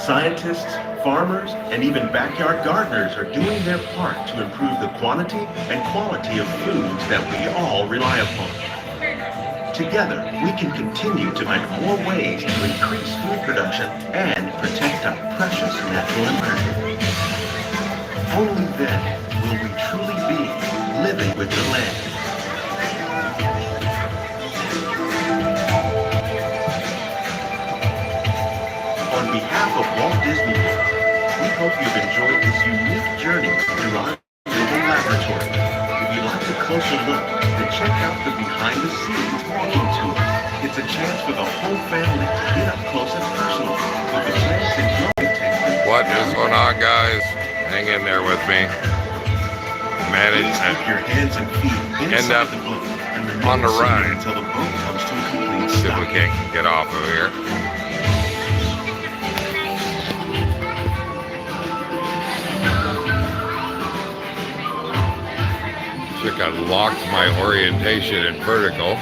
Scientists, farmers, and even backyard gardeners are doing their part to improve the quantity and quality of foods that we all rely upon. Together, we can continue to find more ways to increase food production and protect our precious natural environment. Only then will we truly be living with the land. On behalf of Walt Disney World, we hope you've enjoyed this unique journey through our living laboratory. If you'd like a closer look, then check out the behind-the-scenes walking tour. It's a chance for the whole family to get up close and personal with the plants and growing techniques. What is going on, guys? Hang in there with me. Manage keep your hands and feet end up the boat and on the ride until the boat comes to a complete see if stop. we can't get off of here. Check, I locked my orientation in vertical.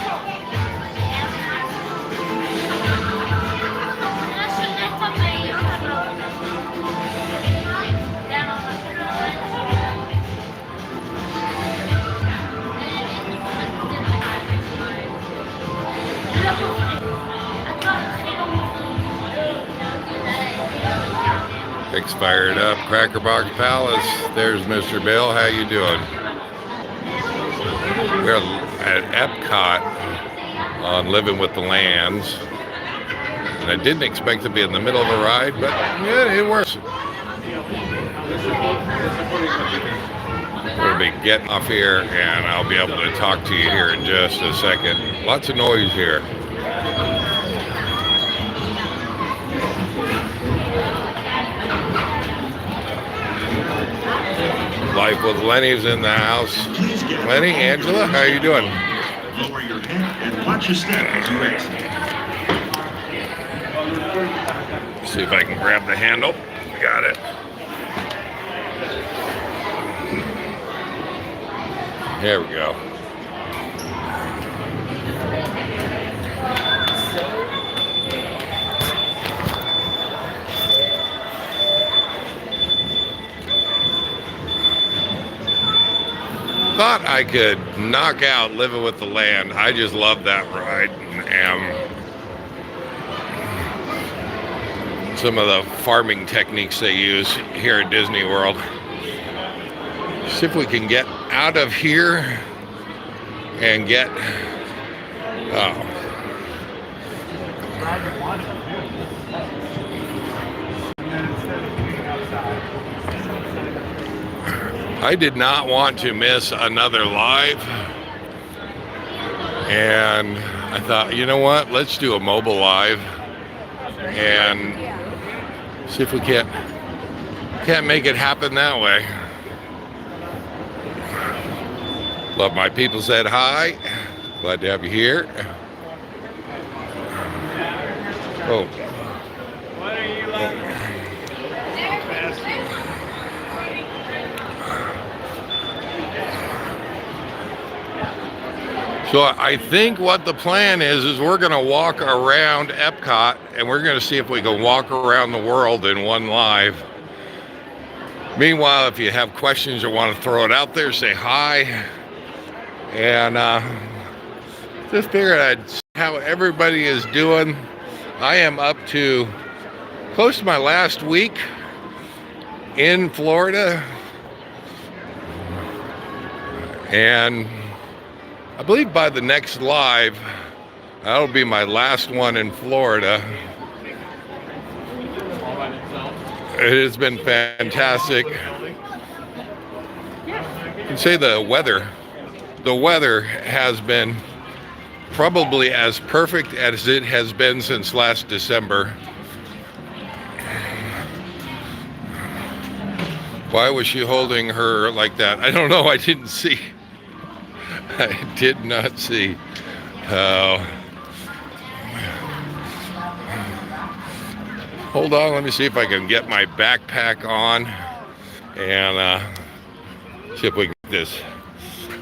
Picks fired up. Cracker Box Palace. There's Mr. Bill. How you doing? We're at Epcot on Living with the Lands. And I didn't expect to be in the middle of a ride, but yeah, it works. We're going to be getting off here, and I'll be able to talk to you here in just a second. Lots of noise here. Life with Lenny's in the house. Lenny, Angela, how you doing? Lower your head and watch your step as you exit. See if I can grab the handle. Got it. There we go. Thought I could knock out Living with the Land. I just love that ride. And some of the farming techniques they use here at Disney World. See if we can get out of here and get... Oh. I did not want to miss another live, and I thought, you know what, let's do a mobile live and see if we can't make it happen that way. Love my people said hi. Glad to have you here. Oh. What are you laughing at? So I think what the plan is we're going to walk around Epcot, and we're going to see if we can walk around the world in one live. Meanwhile, if you have questions or want to throw it out there, say hi. And just figured I'd see how everybody is doing. I am up to close to my last week in Florida. And I believe by the next live, that'll be my last one in Florida. It has been fantastic. You can say the weather has been probably as perfect as it has been since last December. Why was she holding her like that? I don't know. I didn't see. I did not see. Hold on, let me see if I can get my backpack on and see if we can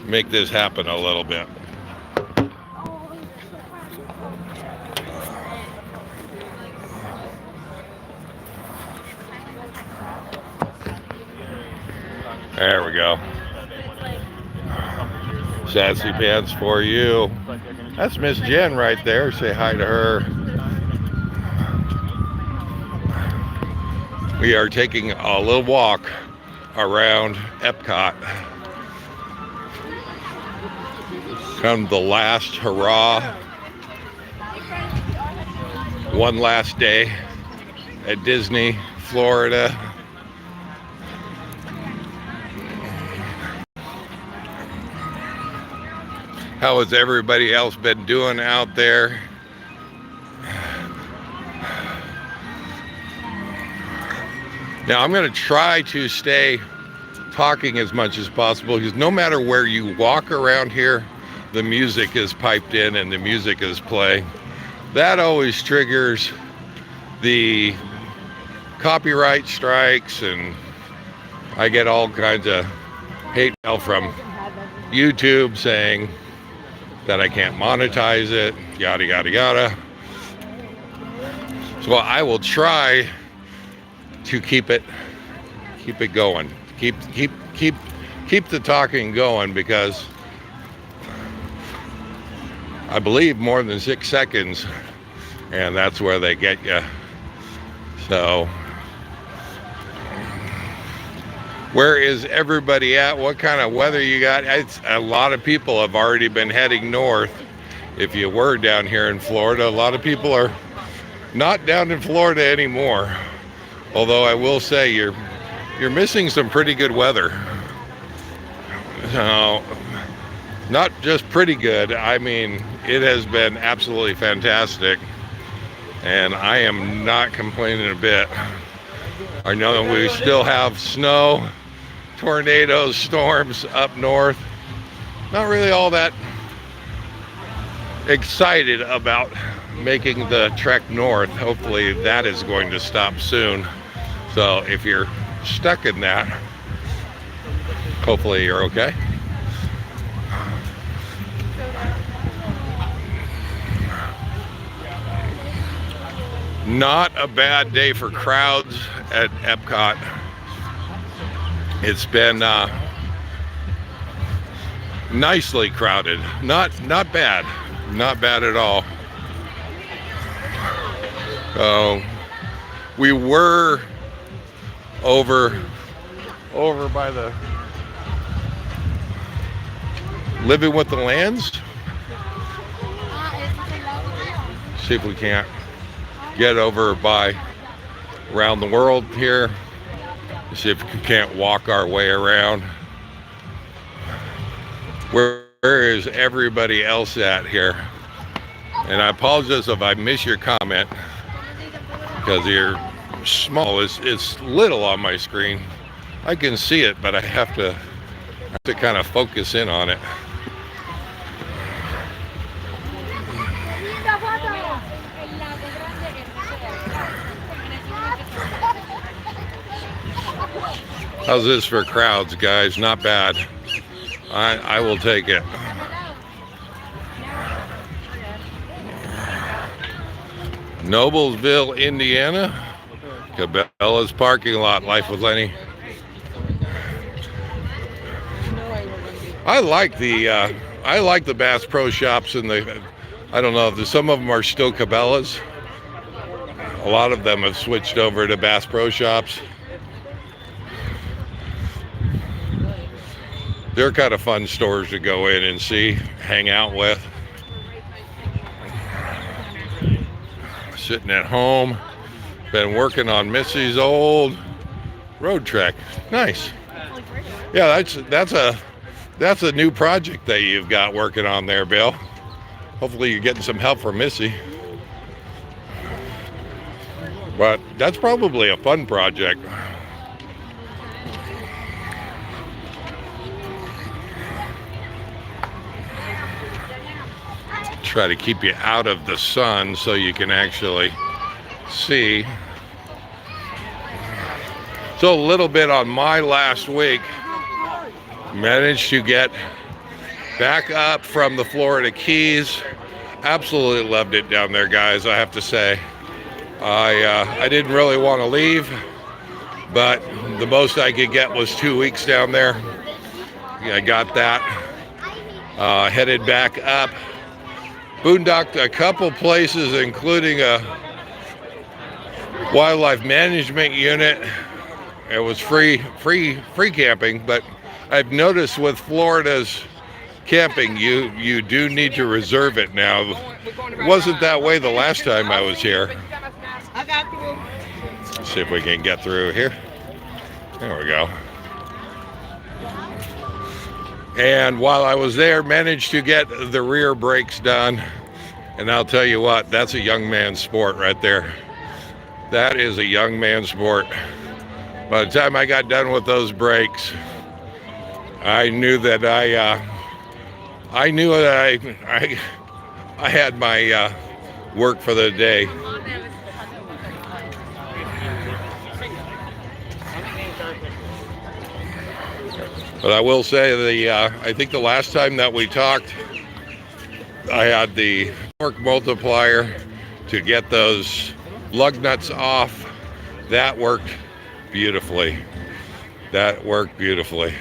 make this happen a little bit. There we go. Sassy pants for you. That's Miss Jen right there. Say hi to her. We are taking a little walk around Epcot. Come the last hurrah. One last day at Disney, Florida. How has everybody else been doing out there? Now I'm going to try to stay talking as much as possible, because no matter where you walk around here, the music is piped in and the music is playing. That always triggers the copyright strikes, and I get all kinds of hate mail from YouTube saying that I can't monetize it, yada yada yada. So I will try to keep it going, keep the talking going, because I believe more than 6 seconds, and that's where they get you. So where is everybody at? What kind of weather you got? A lot of people have already been heading north. If you were down here in Florida, a lot of people are not down in Florida anymore. Although I will say you're missing some pretty good weather. So, not just pretty good, I mean, it has been absolutely fantastic, and I am not complaining a bit. I know we still have snow, tornadoes, storms up north. Not really all that excited about making the trek north. Hopefully that is going to stop soon. So if you're stuck in that, hopefully you're okay. Not a bad day for crowds at Epcot. It's been nicely crowded. Not bad at all. We were over by the Living with the Lands. See if we can't get over by Around the World here. See if we can't walk our way around. Where is everybody else at here? And I apologize if I miss your comment, because you're small. It's little on my screen. I can see it, but I have to kind of focus in on it. How's this for crowds, guys? Not bad. I will take it. Noblesville, Indiana. Cabela's parking lot. Life with Lenny. I like the Bass Pro Shops, and I don't know if some of them are still Cabela's. A lot of them have switched over to Bass Pro Shops. They're kind of fun stores to go in and see, hang out with. Sitting at home, been working on Missy's old road trek. Nice. Yeah, that's a new project that you've got working on there, Bill. Hopefully you're getting some help from Missy. But that's probably a fun project. Try to keep you out of the sun so you can actually see. So a little bit on my last week. Managed to get back up from the Florida Keys. Absolutely loved it down there, guys, I have to say. I didn't really want to leave, but The most I could get was 2 weeks down there. I got that. Headed back up. Boondocked a couple places, including a wildlife management unit. It was free camping, but I've noticed with Florida's camping, you do need to reserve it now. It wasn't that way the last time I was here. Let's see if we can get through here. There we go. And while I was there, managed to get the rear brakes done. And I'll tell you what, that's a young man's sport right there. That is a young man's sport. By the time I got done with those brakes, I knew that I had my work for the day. But I will say I think the last time that we talked, I had the torque multiplier to get those lug nuts off. That worked beautifully. That worked beautifully.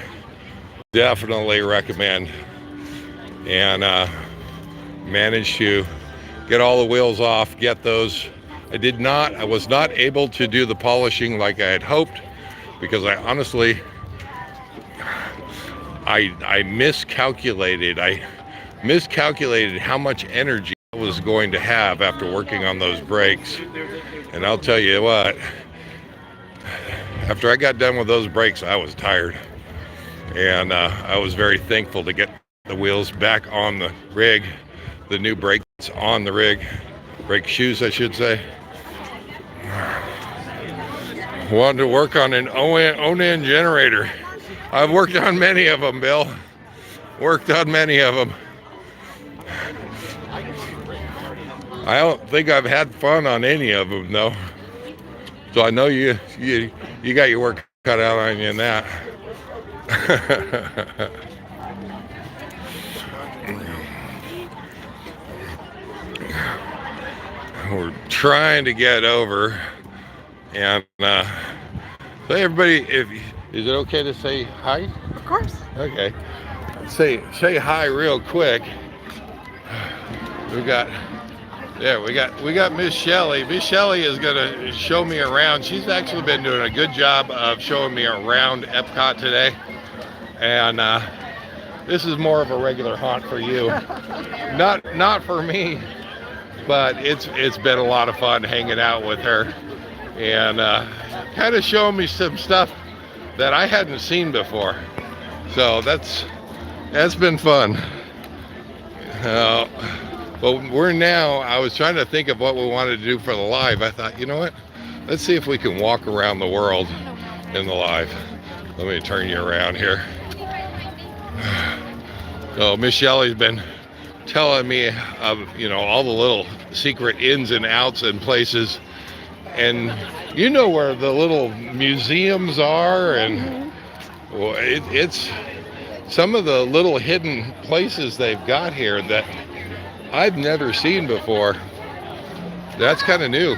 Definitely recommend. And managed to get all the wheels off, get those. I was not able to do the polishing like I had hoped, because I honestly, I miscalculated how much energy I was going to have after working on those brakes. And I'll tell you what, after I got done with those brakes, I was tired. And I was very thankful to get the wheels back on the rig, the new brakes on the rig, brake shoes, I should say. Wanted to work on an Onan generator. I've worked on many of them, Bill. Worked on many of them. I don't think I've had fun on any of them, though. So I know you got your work cut out on you in that. We're trying to get over, and so everybody, is it okay to say hi? Of course. Okay. Say hi real quick. We got Miss Shelley. Miss Shelley is gonna show me around. She's actually been doing a good job of showing me around Epcot today, and this is more of a regular haunt for you, not for me, but it's been a lot of fun hanging out with her, and kind of showing me some stuff that I hadn't seen before. So that's been fun. Well, I was trying to think of what we wanted to do for the live. I thought, you know what? Let's see if we can walk around the world in the live. Let me turn you around here. So Miss Shelley's been telling me of, all the little secret ins and outs and places. And you know where the little museums are, and well, it's some of the little hidden places they've got here that I've never seen before. That's kind of new.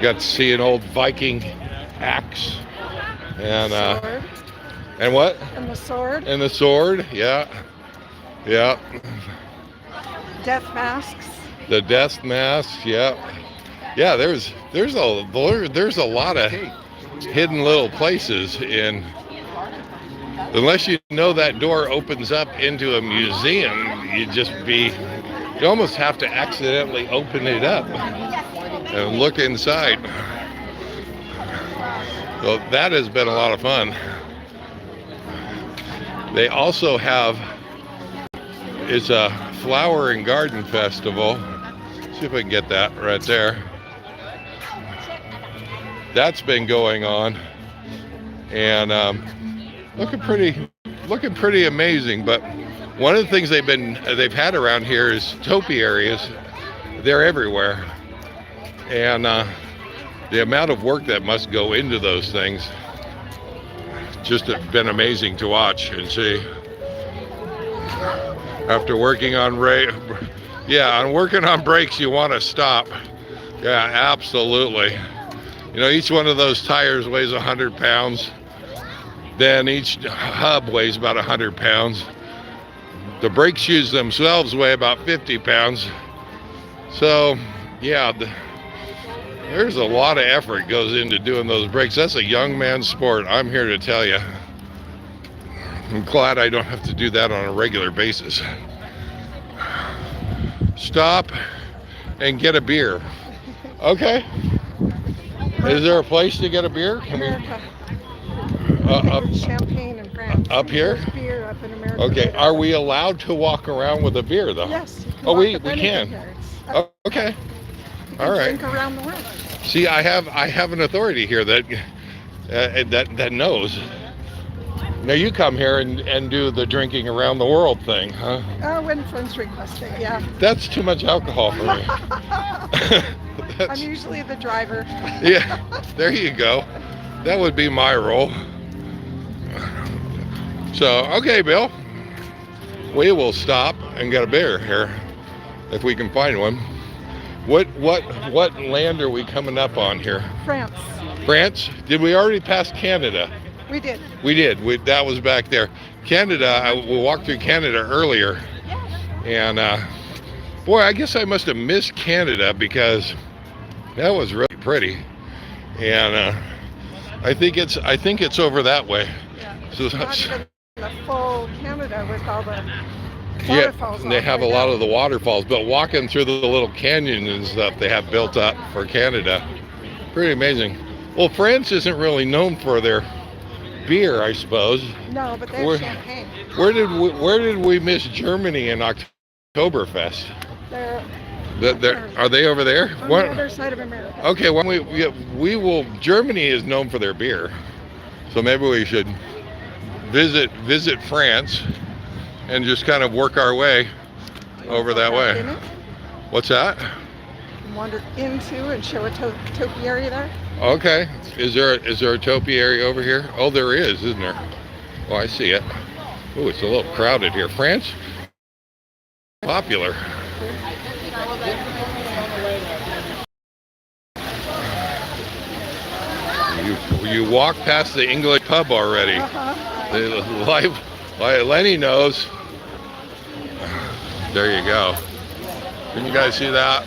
Got to see an old Viking axe, and and what? And the sword. And the sword, yeah. Death masks. The death masks, yeah. There's a lot of hidden little places in. Unless you know that door opens up into a museum, you almost have to accidentally open it up and look inside. So that has been a lot of fun. They also have, it's a flower and garden festival. See if I can get that right there. That's been going on, and looking pretty amazing. But one of the things they've had around here is topiaries. They're everywhere, and the amount of work that must go into those things just have been amazing to watch and see. After working on Yeah, on working on brakes, you want to stop. Yeah, absolutely. You know, each one of those tires weighs 100 pounds. Then each hub weighs about 100 pounds. The brake shoes themselves weigh about 50 pounds. So, yeah, there's a lot of effort goes into doing those brakes. That's a young man's sport, I'm here to tell you. I'm glad I don't have to do that on a regular basis. Stop and get a beer. Okay. Is there a place to get a beer? America. Up, Champagne in France. up here? There's beer up in America. Okay. Are we allowed to walk around with a beer though? Yes. You can Oh, walk we with anything can. here. It's Oh, okay. you can All right. Drink around the world. See, I have an authority here that that knows. Now you come here and do the drinking around the world thing, huh? When friends request it, yeah. That's too much alcohol for me. I'm usually the driver. Yeah, there you go. That would be my role. So, okay, Bill. We will stop and get a beer here if we can find one. What land are we coming up on here? France. France? Did we already pass Canada? We did. We did. That was back there. Canada, we walked through Canada earlier. And boy, I guess I must have missed Canada because that was really pretty. And I think it's over that way. Yeah. So Not even the full Canada with all the yeah, waterfalls. they have a lot of the waterfalls, but walking through the little canyons and stuff they have built up for Canada, pretty amazing. Well, France isn't really known for their beer, I suppose. No, but they have champagne. Where did we miss Germany in Oktoberfest? Are they over there? On the other side of America. Okay, well, we will. Germany is known for their beer, so maybe we should visit France and just kind of work our way over that way. What's that? Wander into and show a topiary there. Okay. Is there a topiary over here? Oh, there is, isn't there? Oh, I see it. Oh, it's a little crowded here. France? Popular. You walk past the English pub already. Lenny knows. There you go. Can you guys see that?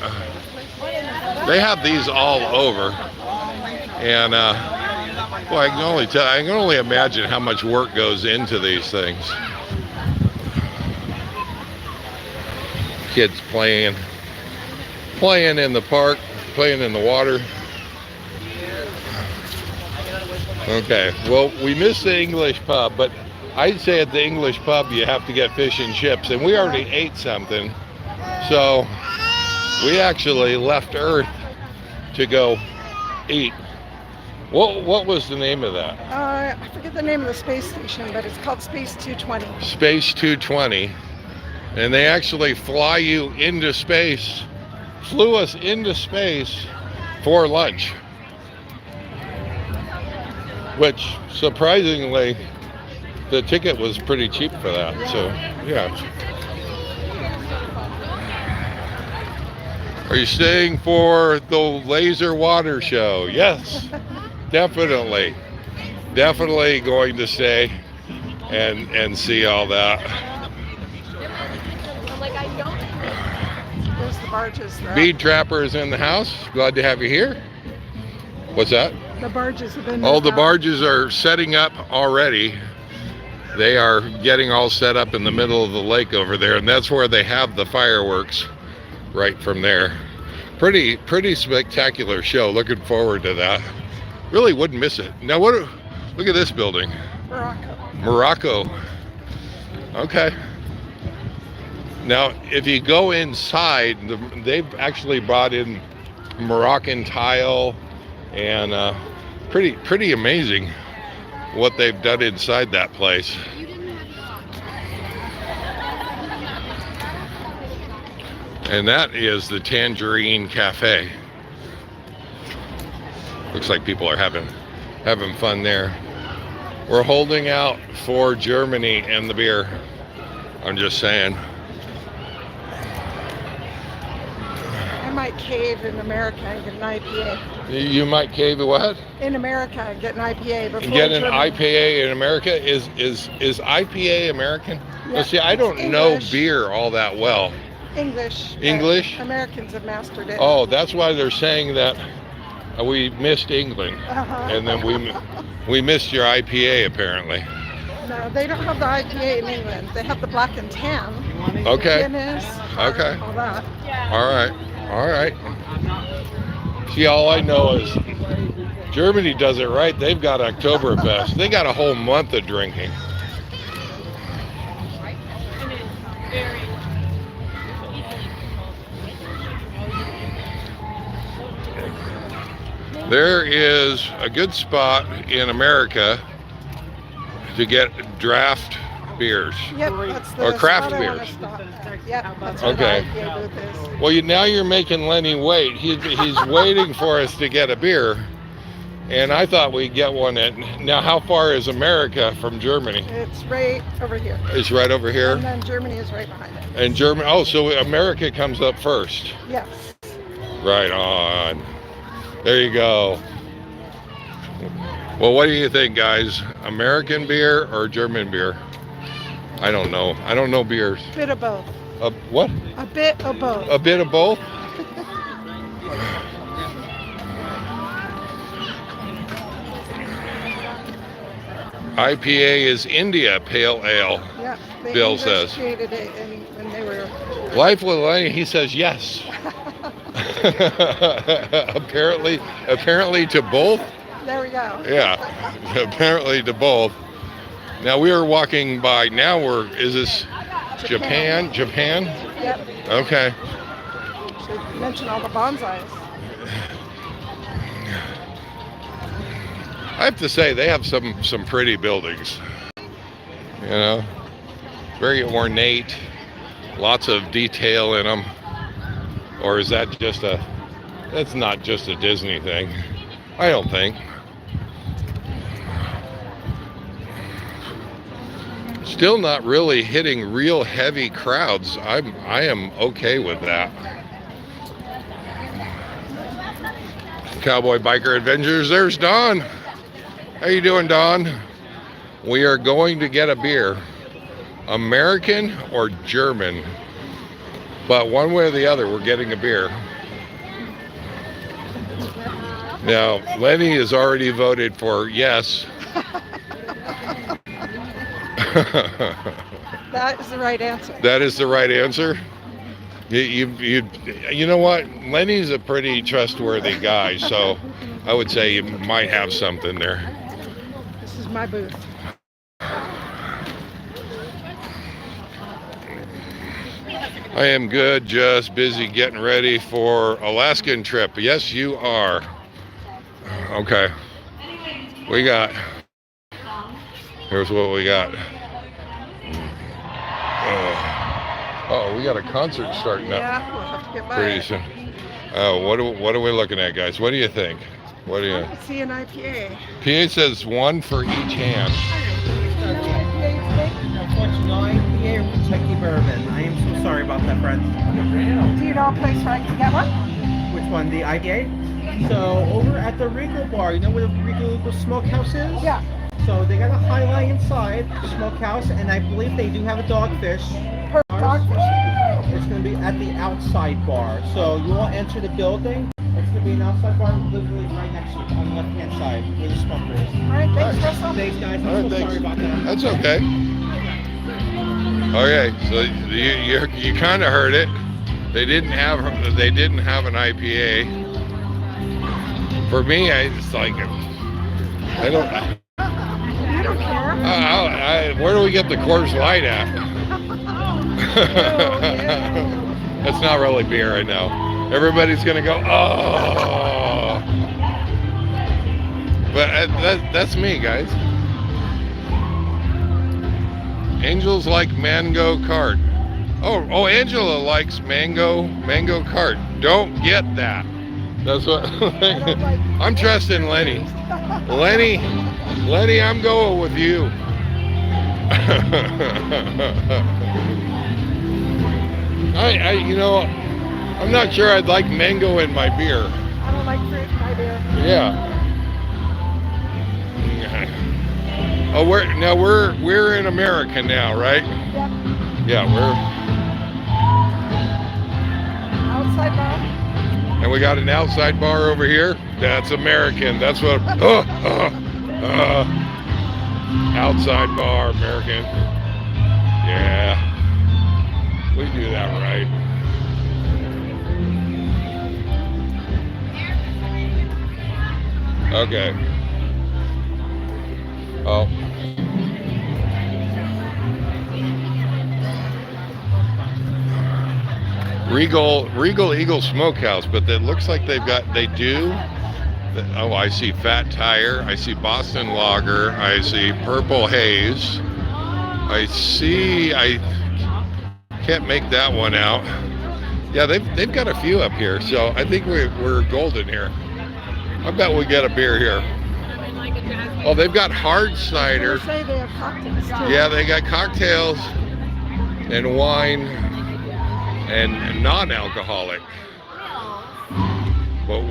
They have these all over. And well, I can only imagine how much work goes into these things. Kids playing in the park, playing in the water. Okay, well, we missed the English pub, but I'd say at the English pub you have to get fish and chips, and we already ate something. So we actually left Earth to go eat. What was the name of that? I forget the name of the space station, but it's called Space 220. Space 220. And they actually fly you into space, flew us into space for lunch. Which, surprisingly, the ticket was pretty cheap for that. So, yeah. Are you staying for the laser water show? Yes. Definitely going to stay and see all that. There's the barges. Bead trappers in the house. Glad to have you here. What's that? The barges have been. All the barges are setting up already. They are getting all set up in the middle of the lake over there, and that's where they have the fireworks right from there. Pretty spectacular show. Looking forward to that. Really wouldn't miss it. Now look at this building. Morocco. Okay. Now, if you go inside, they've actually brought in Moroccan tile and pretty amazing what they've done inside that place. And that is the Tangerine Cafe. Looks like people are having fun there. We're holding out for Germany and the beer. I'm just saying. might cave in America and get an IPA. You might cave what? In America and get an IPA before Get an Germany. IPA in America? Is IPA American? Yeah, Well, see, I it's don't know English. beer all that well. English. English? Americans have mastered it. Oh, that's why they're saying that we missed England, Uh-huh. and then we missed your IPA apparently. No, they don't have the IPA in England. They have the black and tan. Okay. Guinness. Okay. All that. All right. All right. See, all I know is Germany does it right. They've got Oktoberfest. They got a whole month of drinking. There is a good spot in America to get draft beers. Yep, that's the Or craft spot I wanna beers. stop at. Yep, that's where Okay. the IPA booth is. Well, now you're making Lenny wait. He's waiting for us to get a beer, and I thought we'd get one at. Now, how far is America from Germany? It's right over here. It's right over here, And then Germany is right behind it. and Germany. Oh, so America comes up first. Yes. Right on. There you go. Well, what do you think, guys? American beer or German beer? I don't know. I don't know beers. A bit of both. What? A bit of both. A bit of both? IPA is India Pale Ale. Yeah. The Bill English says. created it when they were. Life with Lenny, he says yes. apparently to both. There we go. Yeah, apparently to both. Now we are walking by. Now is this Japan? Japan? Yep. Okay. Should mention all the bonsais. I have to say they have some pretty buildings. You know, very ornate, lots of detail in them. Or is that just that's not just a Disney thing? I don't think. Still not really hitting real heavy crowds. I am okay with that. Cowboy Biker Adventures, there's Don. How you doing, Don? We are going to get a beer. American or German. But one way or the other, we're getting a beer. Now, Lenny has already voted for yes. That is the right answer. That is the right answer. You know what? Lenny's a pretty trustworthy guy, so I would say you might have something there. This is my booth. I am good, just busy getting ready for Alaskan trip. Yes, you are. Okay. Here's what we got. Oh, we got a concert starting up Yeah, we'll have to get by pretty it. soon. Oh, what are we looking at, guys? What do you think? What do you? I see an IPA. PA says one for each hand. Unfortunately, IPA or Kentucky bourbon. I am so sorry about that, friend. Do you know a place where I can get one? Which one? The IPA? So over at the Regal bar, you know where the Regal Smokehouse is? Yeah. So they got a highlight inside the smokehouse, and I believe they do have a dogfish. Dogfish. It's going to be at the outside bar. So you will enter the building. It's going to be an outside bar, literally right next to you on the left-hand side where the smoker is. All right, thanks, Russell. Thanks, guys. I'm All right, so thanks. sorry about that. That's okay. Okay, so you kind of heard it. They didn't have an IPA. For me, it's like I don't. You don't care. Where do we get the Coors Light at? That's not really beer, I know. Everybody's gonna go, oh. But that's me, guys. Angels like mango cart. Oh, Angela likes mango cart. Don't get that. That's what I'm trusting Lenny. Lenny, I'm going with you. I'm not sure I'd like mango in my beer. I don't like fruit in my beer. Yeah. Oh, we're in America now, right? Yep. Yeah, we're. Outside bar. And we got an outside bar over here. That's American. That's what. Outside bar, American. Yeah, we do that right. Okay. Oh. Regal Eagle Smokehouse, but it looks like they do. Oh, I see Fat Tire. I see Boston Lager. I see Purple Haze. I can't make that one out. Yeah, they've got a few up here, so I think we're golden here. I bet we get a beer here. Oh, they've got hard cider. They say they have cocktails too. Yeah, they got cocktails and wine and non-alcoholic. But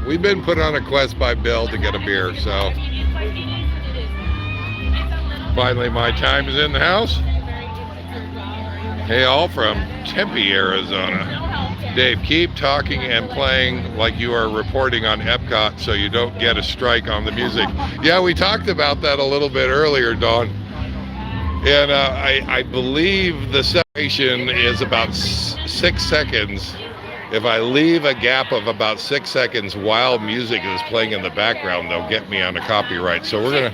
we've been put on a quest by Bill to get a beer, so finally my time is in the house. Hey, all from Tempe, Arizona. Dave, keep talking and playing like you are reporting on Epcot so you don't get a strike on the music. Yeah, we talked about that a little bit earlier, Dawn. And I believe the separation is about 6 seconds. If I leave a gap of about 6 seconds while music is playing in the background, they'll get me on a copyright. So we're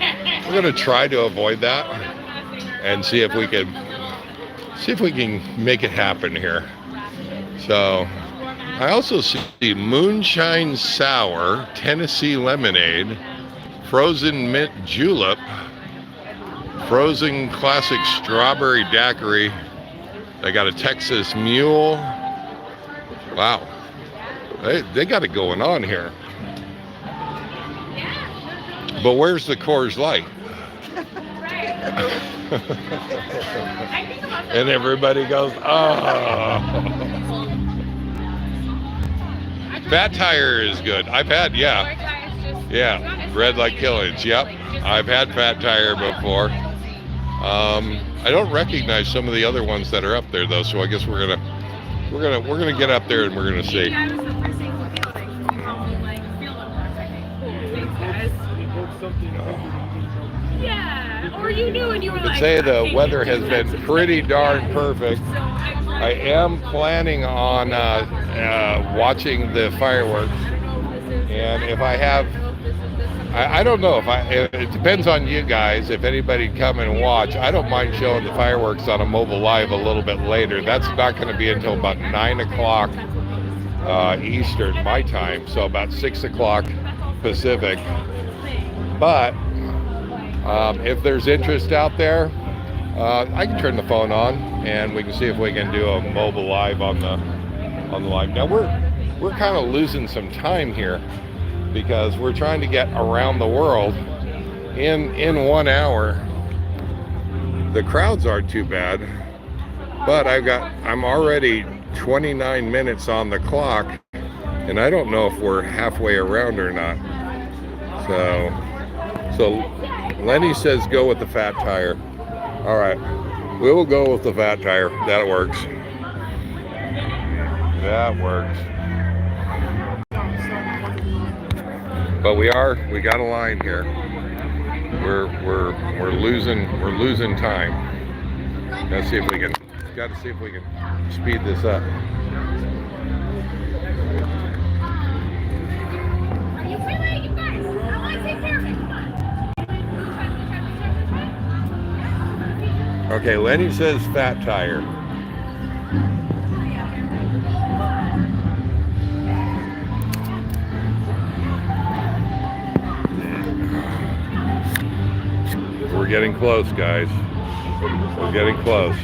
gonna try to avoid that and see if we can make it happen here. So I also see Moonshine Sour, Tennessee Lemonade, Frozen Mint Julep, Frozen Classic Strawberry Daiquiri. They got a Texas Mule. Wow, they got it going on here. But where's the Coors Light? And everybody goes, oh. Fat Tire is good. I've had, yeah, Red Like Killings. Yep, I've had Fat Tire before. I don't recognize some of the other ones that are up there though, so I guess we're gonna get up there and we're gonna see. Yeah, or you knew and you were like. I'd say the weather has been pretty darn perfect. I am planning on watching the fireworks, and if I have, I don't know it depends on you guys. If anybody come and watch, I don't mind showing the fireworks on a mobile live a little bit later. That's not going to be until about 9 o'clock Eastern, my time, so about 6 o'clock Pacific. But if there's interest out there, I can turn the phone on and we can see if we can do a mobile live on the live. Now we're kind of losing some time here because we're trying to get around the world in 1 hour. The crowds aren't too bad, but I'm already 29 minutes on the clock, and I don't know if we're halfway around or not. So Lenny says go with the Fat Tire. All right, we will go with the Fat Tire. That works. That works. But we got a line here. We're losing time. Let's see if we can. Got to see if we can speed this up. Okay, Lenny says Fat Tire. We're getting close, guys. We're getting close.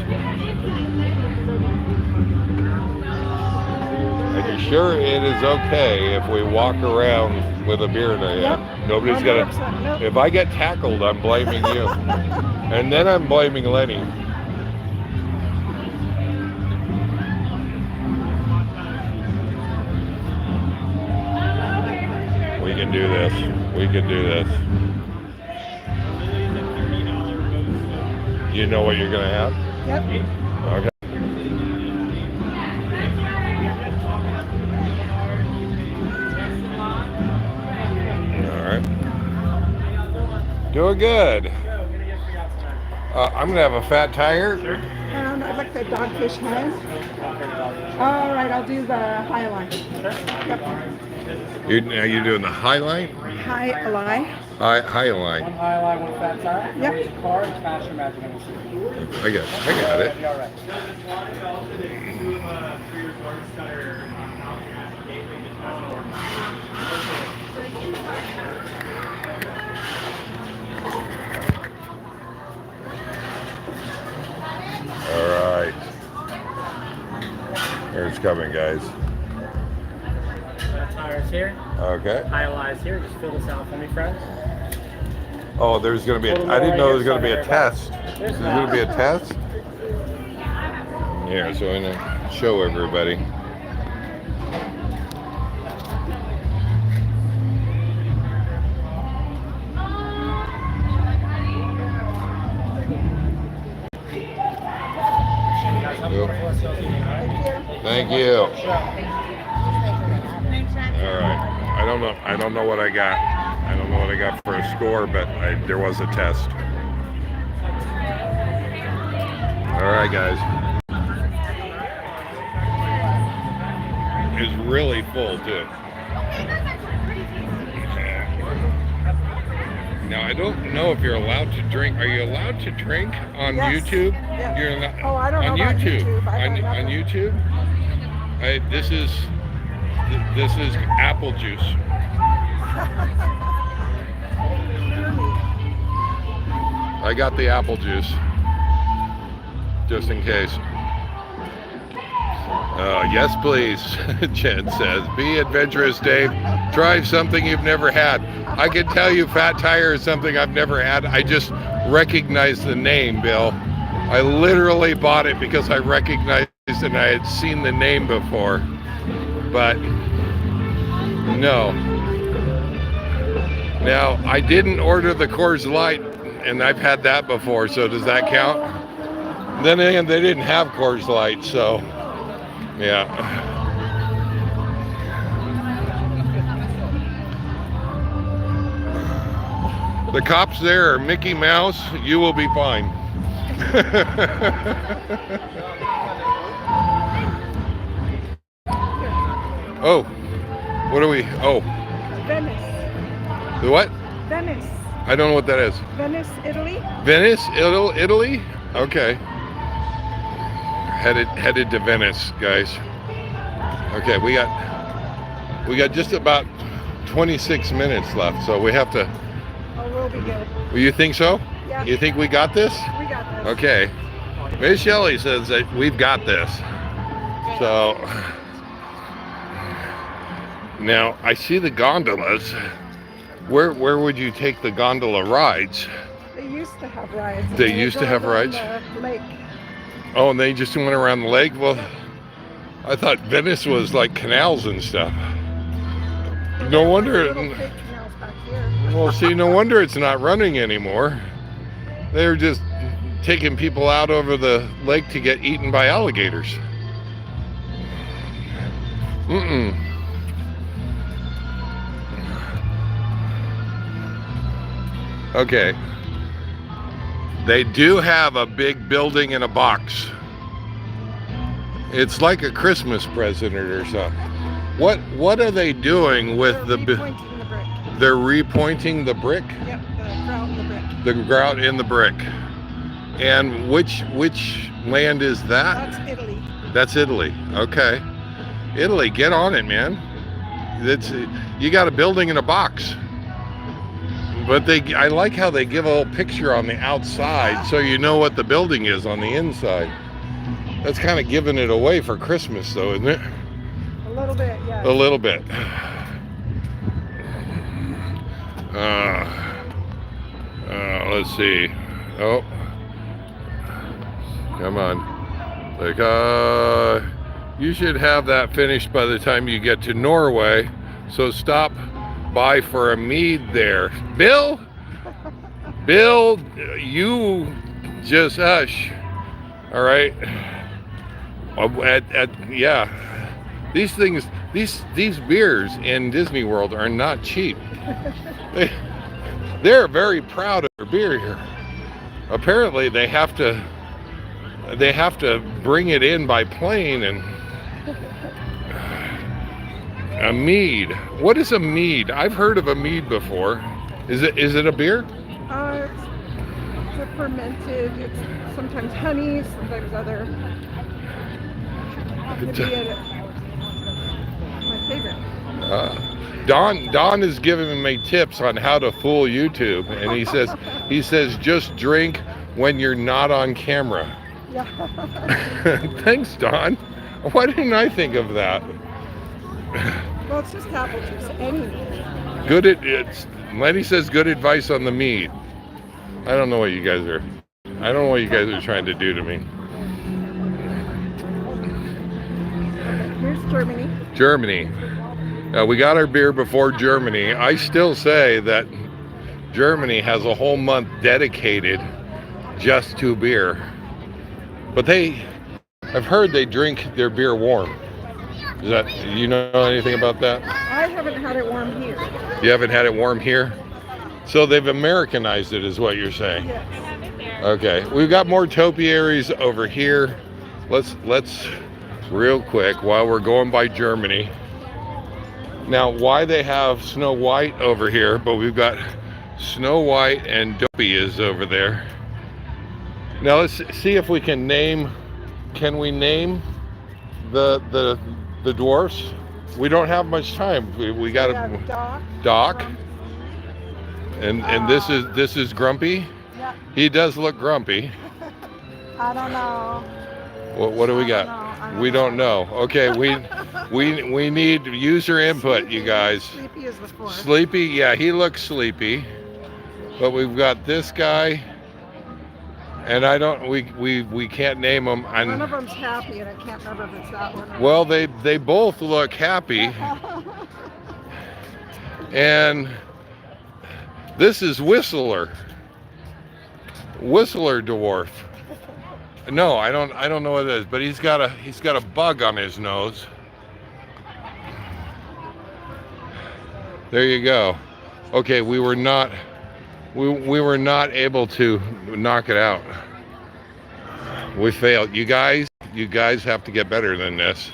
Are you sure it is okay if we walk around with a beer in our hand? Nobody's gonna. If I get tackled, I'm blaming you. And then I'm blaming Lenny. do this. We can do this. You know what you're gonna have? Yep. Okay. All right. Doing good. I'm gonna have a fat tire. I'd like the dogfish head. All right, I'll do the high line. Yep. Are you doing the high line? High line. High line. One high line, one fat tire. Yep. Car, smash your magic on the seat. I got it. All right. All right. Here it's coming, guys. Tires here. Okay. High lines here. Just fill this out for me, friends. Oh, there's going to be I didn't know there was going to be a test. There's going to be a test? Here, so I'm going to show everybody. Thank you. All right. I don't know what I got. I don't know what I got for a score, but there was a test. All right, guys. It's really full too. Now I don't know if you're allowed to drink. Are you allowed to drink on Yes. YouTube? Yes. You're not, Oh, I don't know on about YouTube. YouTube. I don't On know. YouTube. This is apple juice. I got the apple juice, just in case. Yes, please, Jen says. Be adventurous, Dave. Try something you've never had. I can tell you Fat Tire is something I've never had. I just recognize the name, Bill. I literally bought it because I recognized it and I had seen the name before. But no. Now, I didn't order the Coors Light, and I've had that before, so does that count? Then again, they didn't have Coors Light, so yeah. The cops there are Mickey Mouse. You will be fine. Oh, what are we? Oh, Venice. the what? Venice. I don't know what that is. Venice, Italy. Venice, Italy? Okay. Headed to Venice, guys. Okay, we got just about 26 minutes left, so we have to. Oh, we'll be good. Well, you think so? Yeah. You think we got this? We got this. Okay. Miss Shelley says that we've got this. So now I see the gondolas. Where would you take the gondola rides? They used to have rides. They used to have drove rides? on the lake. Oh, and they just went around the lake? Well, I thought Venice was like canals and stuff. No wonder. Little fake canals back here. Well, see, no wonder it's not running anymore. They're just taking people out over the lake to get eaten by alligators. Okay. They do have a big building in a box. It's like a Christmas present or something. What are they doing with They're the repointing the brick. They're repointing the brick? Yep, the grout in the brick. The grout in the brick. And which land is that? That's Italy. That's Italy. Okay. Italy, get on it, man. You got a building in a box. But I like how they give a little picture on the outside so you know what the building is on the inside. That's kind of giving it away for Christmas though, isn't it? A little bit, yeah. A little bit. Let's see. Oh. Come on. Like, you should have that finished by the time you get to Norway. So stop by for a mead there. Bill, you just hush. All right. Yeah, these things, these beers in Disney World are not cheap. They're very proud of their beer here. Apparently, they have to bring it in by plane. And a mead. What is a mead? I've heard of a mead before. Is it a beer? It's a fermented. It's sometimes honey, sometimes other. Could be my favorite. Don is giving me tips on how to fool YouTube, and he says just drink when you're not on camera. Yeah. Thanks, Don. Why didn't I think of that? Well, it's just apple juice. Any. Lenny says good advice on the mead. I don't know what you guys are trying to do to me. Here's Germany. Germany. We got our beer before Germany. I still say that Germany has a whole month dedicated just to beer. But I've heard they drink their beer warm. You know anything about that? I haven't had it warm here. You haven't had it warm here? So they've Americanized it, is what you're saying? Yes. Okay, we've got more topiaries over here. Let's real quick, while we're going by Germany. Now, why they have Snow White over here, but we've got Snow White and Dopey is over there. Now let's see if we can name. Can we name the dwarfs? We don't have much time. We got Doc. And this is Grumpy. Yeah. He does look grumpy. I don't know. What do we got? We don't know. Okay, we need user input, Sleepy. you guys. Sleepy is the fourth. Sleepy, yeah, he looks sleepy. But we've got this guy, and we can't name him. One of them's happy, and I can't remember if it's that one. Well, they both look happy. And this is Whistler dwarf. No, I don't know what it is, but he's got a bug on his nose. There you go. Okay, we were not able to knock it out. We failed. You guys have to get better than this.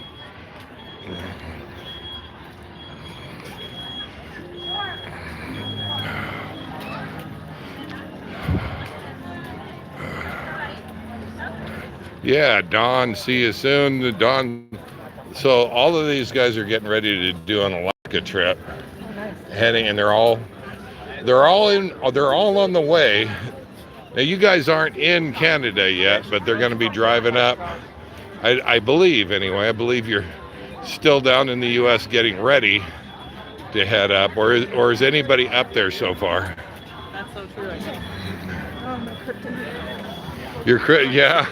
Yeah, Don, see you soon. Don. So all of these guys are getting ready to do an Alaska trip, heading, and they're all on the way. Now you guys aren't in Canada yet, but they're going to be driving up. I believe, anyway. I believe you're still down in the U.S. getting ready to head up, or is anybody up there so far? That's so true, I think. Oh, my kryptonite. Yeah.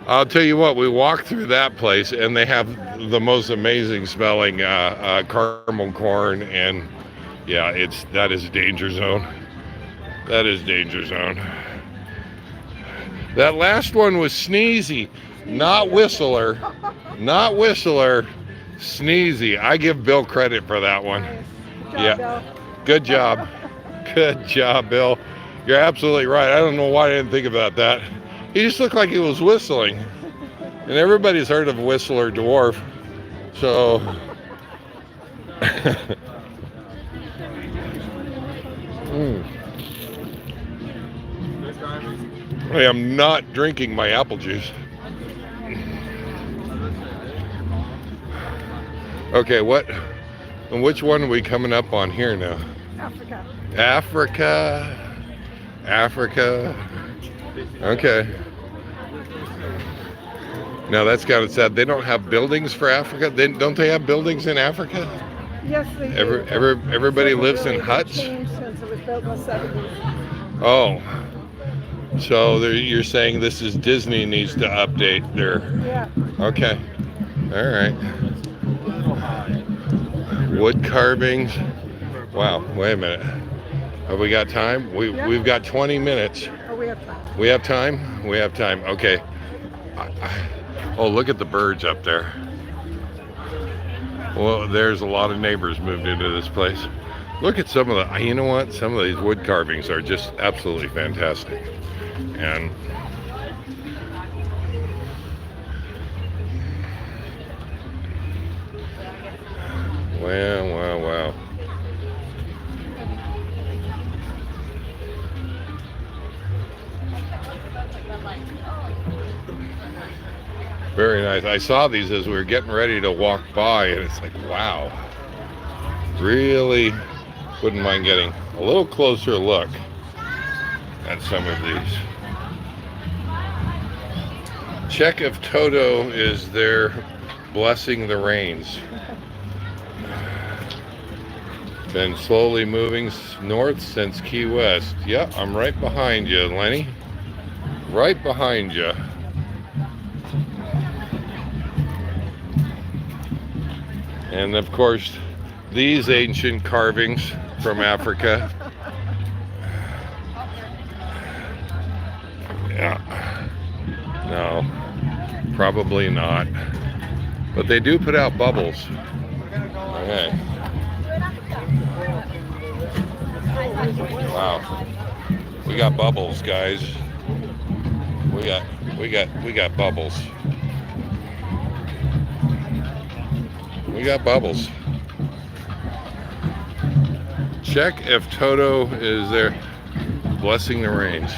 I'll tell you what, we walked through that place, and they have the most amazing smelling caramel corn, and yeah, that is danger zone. That is danger zone. That last one was Sneezy, not Whistler, Sneezy. I give Bill credit for that one. Nice. Good job, Bill. Good job. Good job, Bill. You're absolutely right. I don't know why I didn't think about that. He just looked like he was whistling. And everybody's heard of Whistler Dwarf. So I am not drinking my apple juice. Okay, and which one are we coming up on here now? Africa. Okay. Now that's kind of sad. They don't have buildings for Africa. Don't they have buildings in Africa? Yes, they do. Everybody lives in huts. Changed since it was built in the 70s. Oh, so you're saying this is Disney needs to update their? Yeah. Okay. All right. Wood carvings. Wow, wait a minute. Have we got time? We've got 20 minutes. Oh, we have time. We have time? We have time. Okay. Oh, look at the birds up there. Well, there's a lot of neighbors moved into this place. Look at some of the, you know what? Some of these wood carvings are just absolutely fantastic. And wow. Very nice. I saw these as we were getting ready to walk by, and it's like, wow. Really wouldn't mind getting a little closer look at some of these. Check if Toto is there blessing the rains. Been slowly moving north since Key West. Yeah, I'm right behind you, Lenny. Right behind you. And of course, these ancient carvings from Africa. Yeah. No, probably not. But they do put out bubbles. Okay. Wow. We got bubbles, guys. We got bubbles. We got bubbles. Check if Toto is there blessing the rains.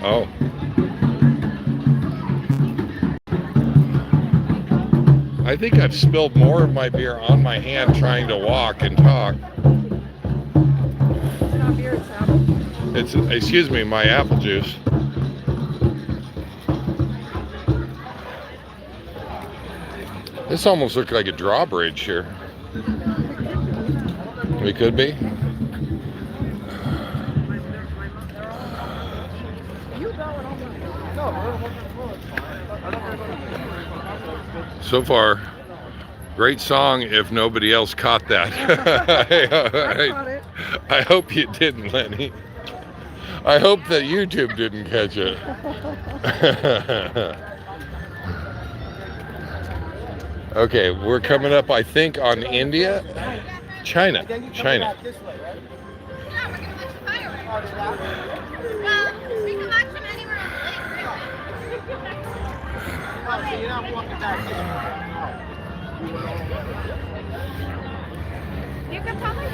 Oh. I think I've spilled more of my beer on my hand trying to walk and talk. It's not beer, it's apple. It's, excuse me, my apple juice. This almost looks like a drawbridge here. We could be. So far, great song if nobody else caught that. I hope you didn't, Lenny. I hope that YouTube didn't catch it. Okay, we're coming up, I think, on India. China. You can probably.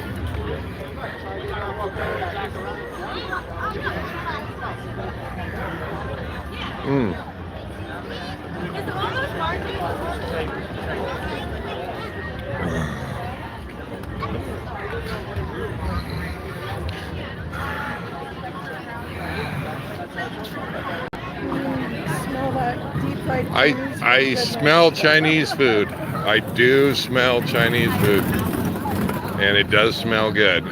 Is it one of those markets? Smell that deep fried Chinese I food. smell Chinese food. I do smell Chinese food. And it does smell good.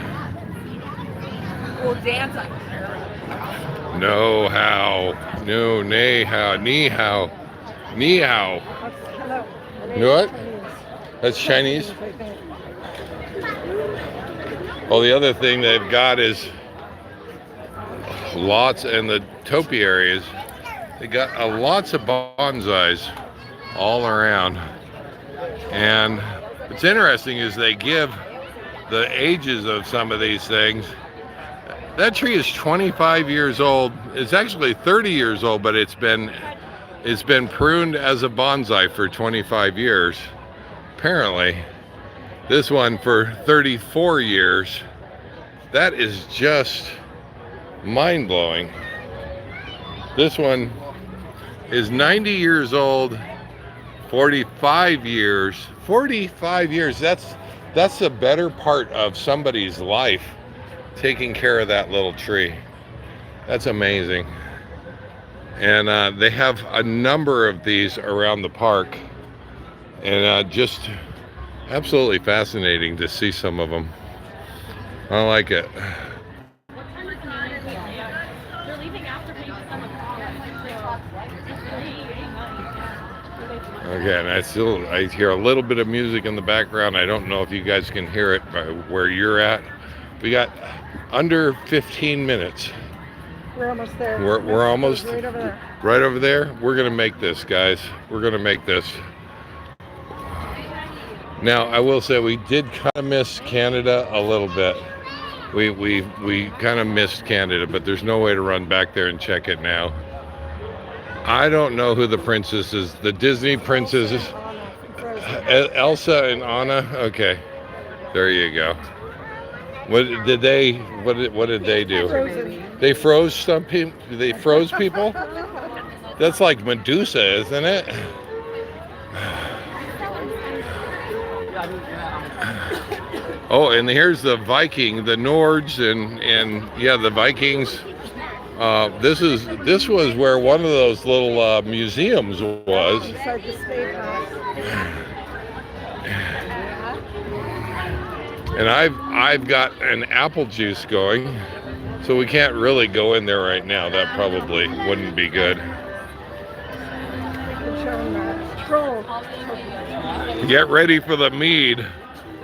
We'll dance on No how. No, nay how. Ni hao. Ni hao. Hello. You know what? That's Chinese. I think. Well, the other thing they've got is lots in the topi areas. They got lots of bonsais all around. And what's interesting is they give the ages of some of these things. That tree is 25 years old. It's actually 30 years old, but it's been pruned as a bonsai for 25 years. Apparently, this one for 34 years. That is just mind-blowing. This one is 90 years old, 45 years. 45 years, that's the better part of somebody's life, taking care of that little tree. That's amazing. And they have a number of these around the park, and just absolutely fascinating to see some of them. I like it. Okay, and I hear a little bit of music in the background. I don't know if you guys can hear it by where you're at. We got under 15 minutes. We're almost there. We're almost right over there. Right over there. We're gonna make this, guys. We're gonna make this. Now, I will say we did kind of miss Canada a little bit. We kind of missed Canada, but there's no way to run back there and check it now. I don't know who the princess is. The Disney princesses. Elsa and Anna. Okay, there you go. What did they do? Frozen. They froze some people. They froze people. That's like Medusa, isn't it? Oh, and here's the Viking, the Nords, and yeah, the Vikings. This was where one of those little museums was. Inside the State House. And I've got an apple juice going, so we can't really go in there right now. That probably wouldn't be good. Troll. Get ready for the mead,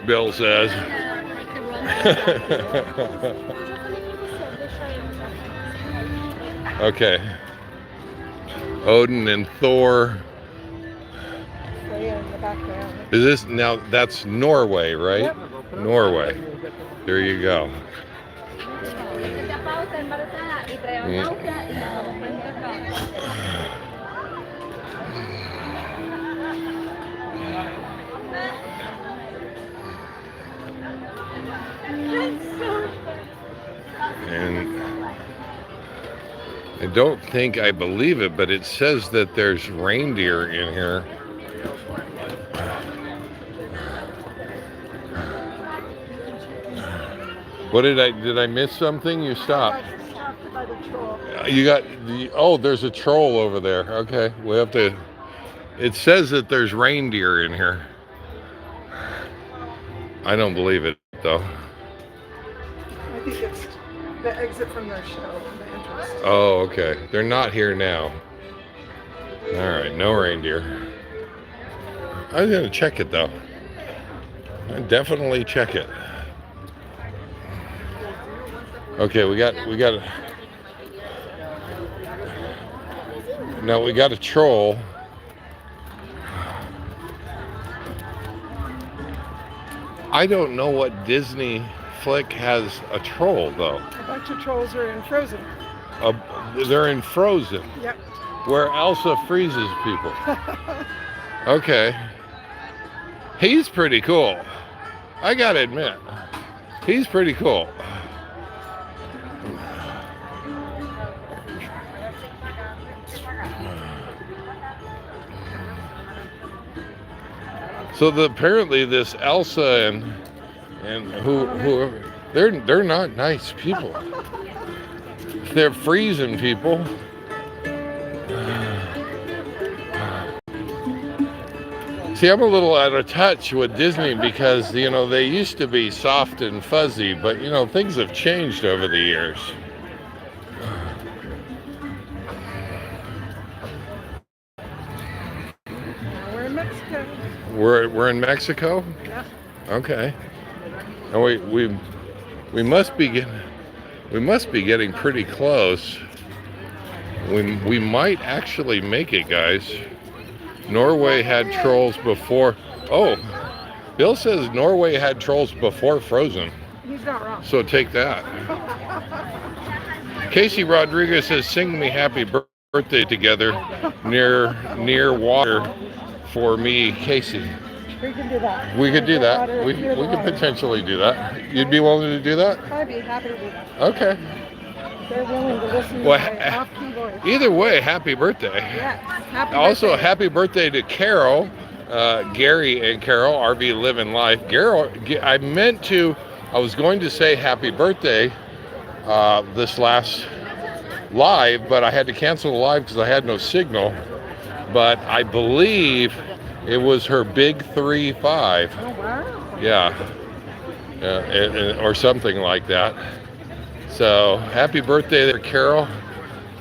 Bill says. Okay. Odin and Thor. In the background. Is this now? That's Norway, right? Yep. Norway. There you go. And I don't think I believe it, but it says that there's reindeer in here. What did I miss something? You stopped. You got there's a troll over there. Okay, we have to. It says that there's reindeer in here. I don't believe it though. I think it's the exit from their show, the entrance. Oh, okay. They're not here now. All right, no reindeer. I was gonna check it though. I definitely check it. Okay, we got now we got a troll. I don't know what Disney flick has a troll though. A bunch of trolls are in Frozen. They're in Frozen. Yep. Where Elsa freezes people. Okay. He's pretty cool. I gotta admit, he's pretty cool. So apparently this Elsa and whoever, they're not nice people. They're freezing people. See, I'm a little out of touch with Disney because, they used to be soft and fuzzy, but, things have changed over the years. We're in Mexico. We're in Mexico? Yeah. Okay. And we must be getting pretty close. We might actually make it, guys. Norway had trolls before. Oh, Bill says Norway had trolls before Frozen. He's not wrong. So take that. Casey Rodriguez says, "Sing me happy birthday together near water for me, Casey." We can do that. We could do that. We could potentially do that. You'd be willing to do that? I'd be happy to do that. Okay. They're willing to listen to Well, my off-key voice. Either way, happy birthday. Yes. Happy Also, birthday. happy birthday to Carol, Gary and Carol, RV Living Life. Carol, I was going to say happy birthday this last live, but I had to cancel the live because I had no signal. But I believe it was her big 3-5. Oh, wow. Yeah. Or something like that. So happy birthday there, Carol.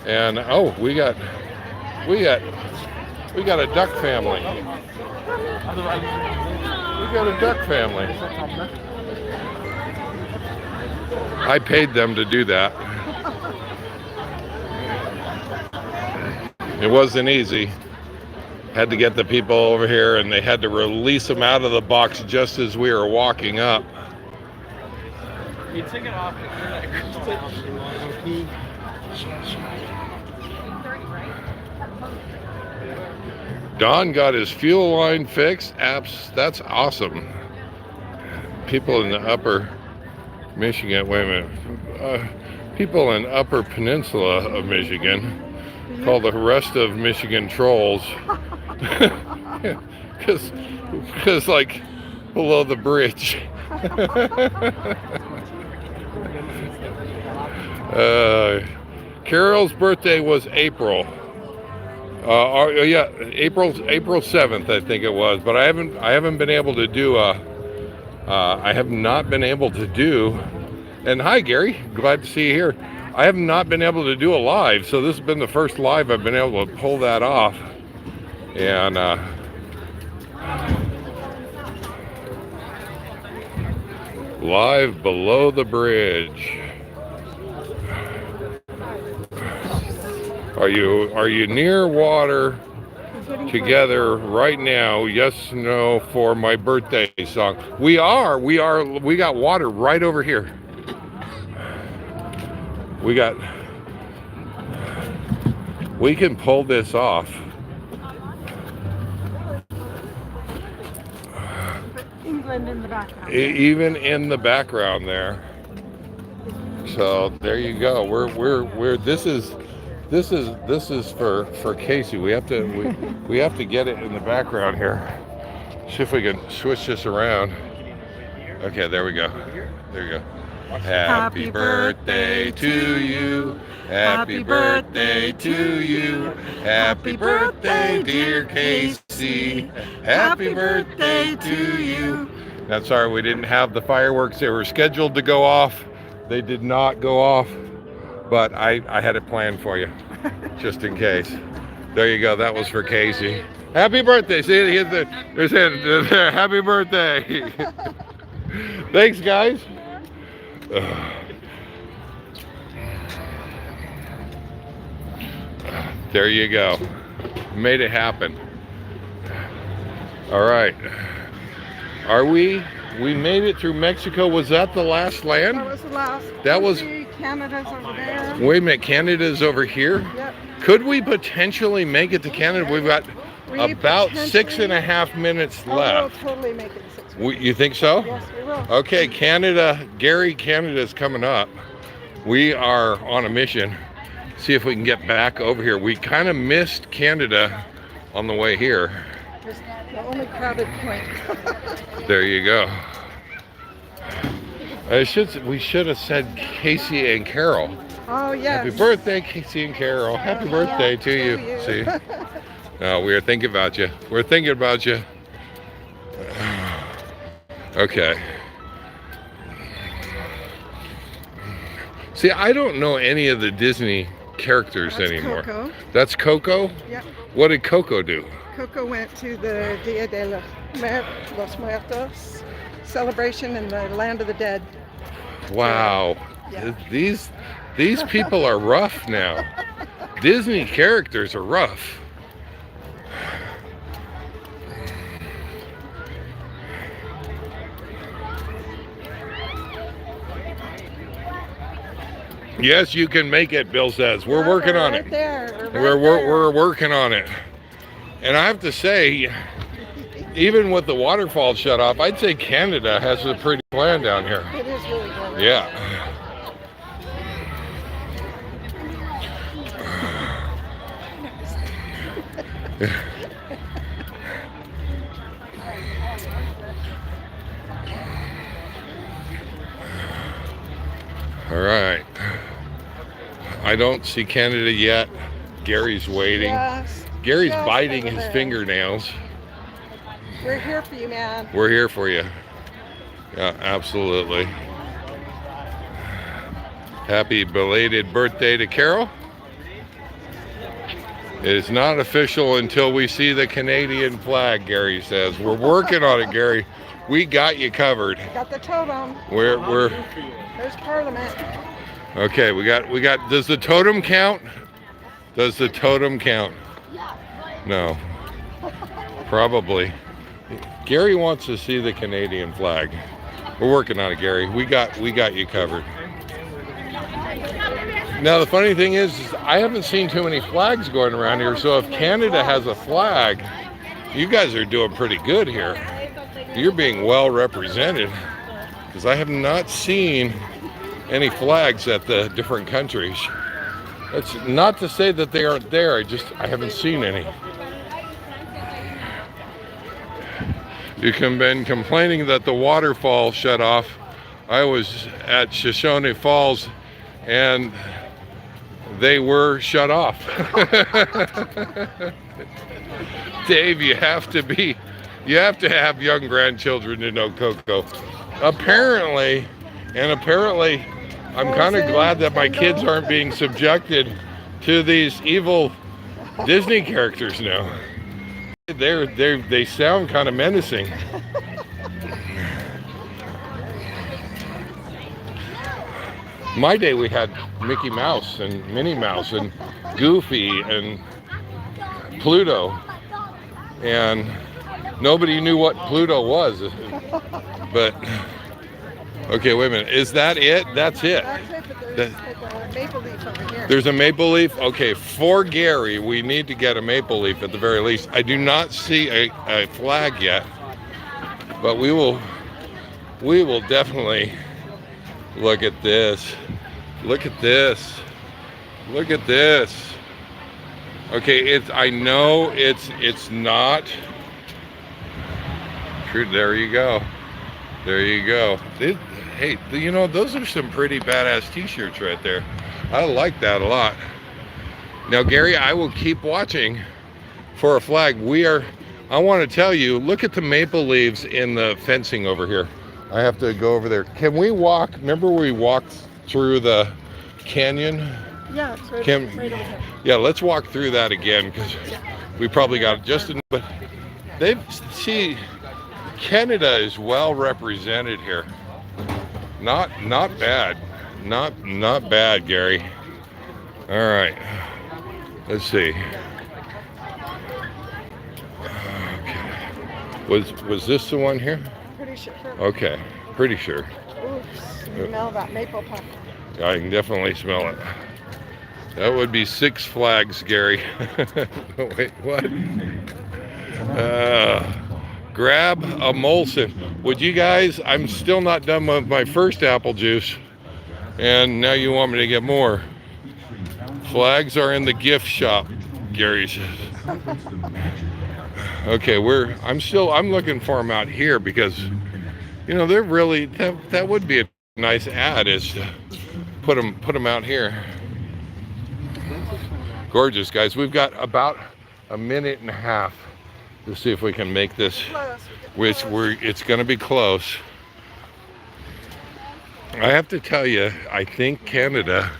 And we got We got a duck family. We got a duck family. I paid them to do that. It wasn't easy. Had to get the people over here, and they had to release them out of the box just as we were walking up. You took it off. Don got his fuel line fixed. That's awesome. People in the upper Michigan, wait a minute. People in upper peninsula of Michigan call the rest of Michigan trolls. Because like below the bridge. Carol's birthday was April. Yeah, April 7th, I think it was. But I haven't been able to do I have not been able to do. And hi, Gary. Glad to see you here. I have not been able to do a live, so this has been the first live I've been able to pull that off. And live below the bridge. Are you near water together right now? Yes, no, for my birthday song. We got water right over here. We can pull this off. England in the background. Even in the background there. So there you go. This is for Casey. We have to get it in the background here. See if we can switch this around. Okay, there we go. There you go. Happy birthday to you. Happy birthday to you. Happy birthday, dear Casey. Happy birthday to you. Now, sorry, we didn't have the fireworks. They were scheduled to go off. They did not go off, but I had it planned for you, just in case. There you go. That was for Casey. Happy birthday. See, they're saying, happy birthday. Thanks, guys. There you go. Made it happen. All right. We made it through Mexico. Was that the last land? That was the last. That was. Canada's over there. Wait a minute. Canada's over here? Yep. Could we potentially make it to Canada? We've got about 6.5 minutes left. We'll totally make it in 6 weeks. You think so? Yes, we will. Okay, Canada. Canada's coming up. We are on a mission. See if we can get back over here. We kind of missed Canada on the way here. It's the only crowded point. There you go. We should have said Casey and Carol. Oh, yes. Happy birthday, Casey and Carol. Happy birthday to you. See? No, we are thinking about you. We're thinking about you. Okay. See, I don't know any of the Disney characters anymore. Coco. That's Coco? Yep. What did Coco do? Coco went to the Dia de los Muertos celebration in the land of the dead. Wow. Yeah. These people are rough now. Disney characters are rough. Yes, you can make it, Bill says. We're working on it. We're working on it. And I have to say, even with the waterfall shut off, I'd say Canada has a pretty plan down here. It is really good. Yeah. All right. I don't see Canada yet. Gary's waiting. Yes. Gary's Just biting over his there. fingernails. We're here for you, man. We're here for you. Yeah, absolutely. Happy belated birthday to Carol. It's not official until we see the Canadian flag, Gary says. We're working on it, Gary. We got you covered. Got the totem. We're There's Parliament. okay, we got does the totem count? Does the totem count? No. Probably. Gary wants to see the Canadian flag. We're working on it, Gary. We got you covered. Now the funny thing is I haven't seen too many flags going around here, so if Canada has a flag, you guys are doing pretty good here. You're being well represented, because I have not seen any flags at the different countries. That's not to say that they aren't there, I haven't seen any. You've been complaining that the waterfall shut off. I was at Shoshone Falls and they were shut off. Dave, you have to have young grandchildren to know Coco. Apparently, I'm kind of glad that my kids aren't being subjected to these evil Disney characters now. They sound kind of menacing. My day we had Mickey Mouse and Minnie Mouse and Goofy and Pluto, and nobody knew what Pluto was. But okay, wait a minute. Is that it? That's it. That's it, but there's like a maple leaf over here. There's a maple leaf? Okay, for Gary, we need to get a maple leaf at the very least. I do not see a flag yet, but we will definitely look at this. Look at this. Look at this. Okay, I know it's not true. There you go. There you go. Hey, you know, those are some pretty badass t-shirts right there. I like that a lot. Now, Gary, I will keep watching for a flag. I want to tell you, look at the maple leaves in the fencing over here. I have to go over there. Can we walk? Remember we walked through the canyon? Yeah, it's right over here. Yeah, let's walk through that again, because we probably got just enough. But Canada is well represented here. Not bad. Not bad, Gary. All right. Let's see. Okay. Was this the one here? Pretty sure. Okay. Pretty sure. Ooh, smell that maple puff. I can definitely smell it. That would be 6 Flags, Gary. Wait, what? Grab a Molson. Would you guys, I'm still not done with my first apple juice, and now you want me to get more. Flags are in the gift shop, Gary says. Okay, I'm looking for them out here, because, you know, they're really, that would be a nice ad, is to put them out here. Gorgeous, guys. We've got about a minute and a half to see if we can make this, which it's going to be close. I have to tell you, I think Canada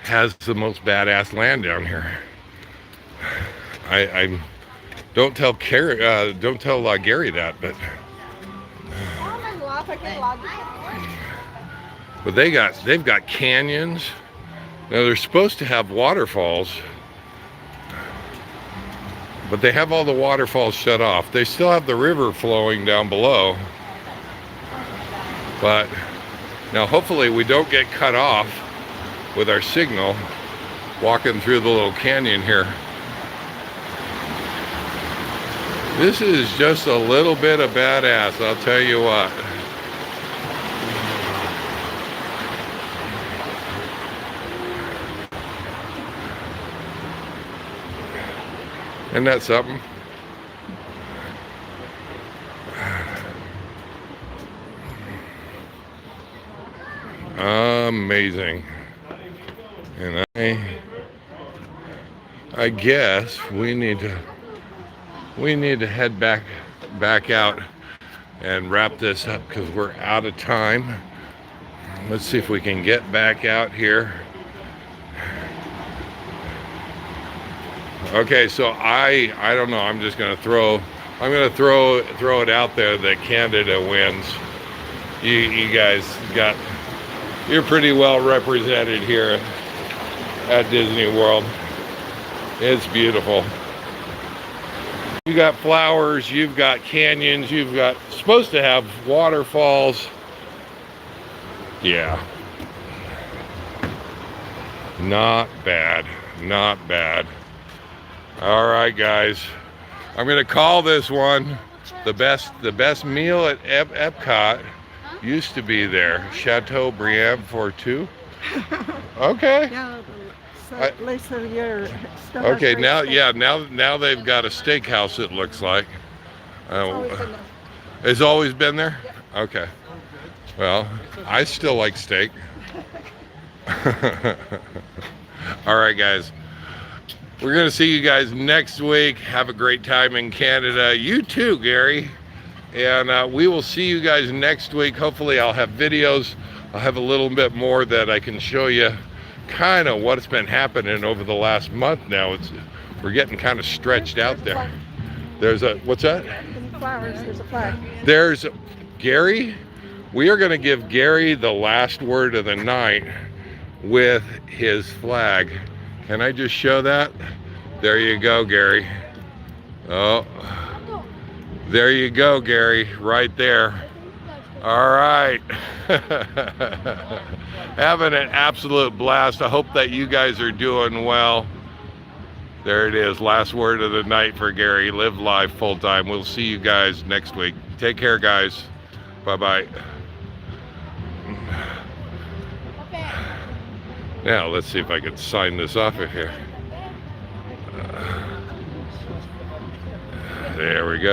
has the most badass land down here. I don't tell Gary that, but they've got canyons. Now they're supposed to have waterfalls, but they have all the waterfalls shut off. They still have the river flowing down below, but now hopefully we don't get cut off with our signal walking through the little canyon here. This is just a little bit of badass, I'll tell you what. Isn't that something? Amazing. And I guess we need to head back out and wrap this up, because we're out of time. Let's see if we can get back out here. Okay, so I don't know. I'm just gonna throw it out there that Canada wins. You guys you're pretty well represented here at Disney World. It's beautiful. You got flowers, you've got canyons, you've got supposed to have waterfalls. Yeah. Not bad. Not bad. All right, guys. I'm gonna call this one the best meal at Epcot used to be there. Chateaubriand for two. Okay. Yeah, so Lisa, you're still Okay, has now great yeah, now they've got a steakhouse, it looks like. always been there. It's always been there? Okay. Well, I still like steak. All right, guys. We're going to see you guys next week. Have a great time in Canada. You too, Gary. And we will see you guys next week. Hopefully I'll have videos. I'll have a little bit more that I can show you kind of what's been happening over the last month now. We're getting kind of stretched out there. There's a, what's that? Flowers, there's a flag. There's Gary. We are going to give Gary the last word of the night with his flag. Can I just show that? There you go, Gary. Oh, there you go, Gary, right there. All right. Having an absolute blast. I hope that you guys are doing well. There it is. Last word of the night for Gary. Live life full time. We'll see you guys next week. Take care, guys. Bye-bye. Now, let's see if I can sign this off of here. There we go.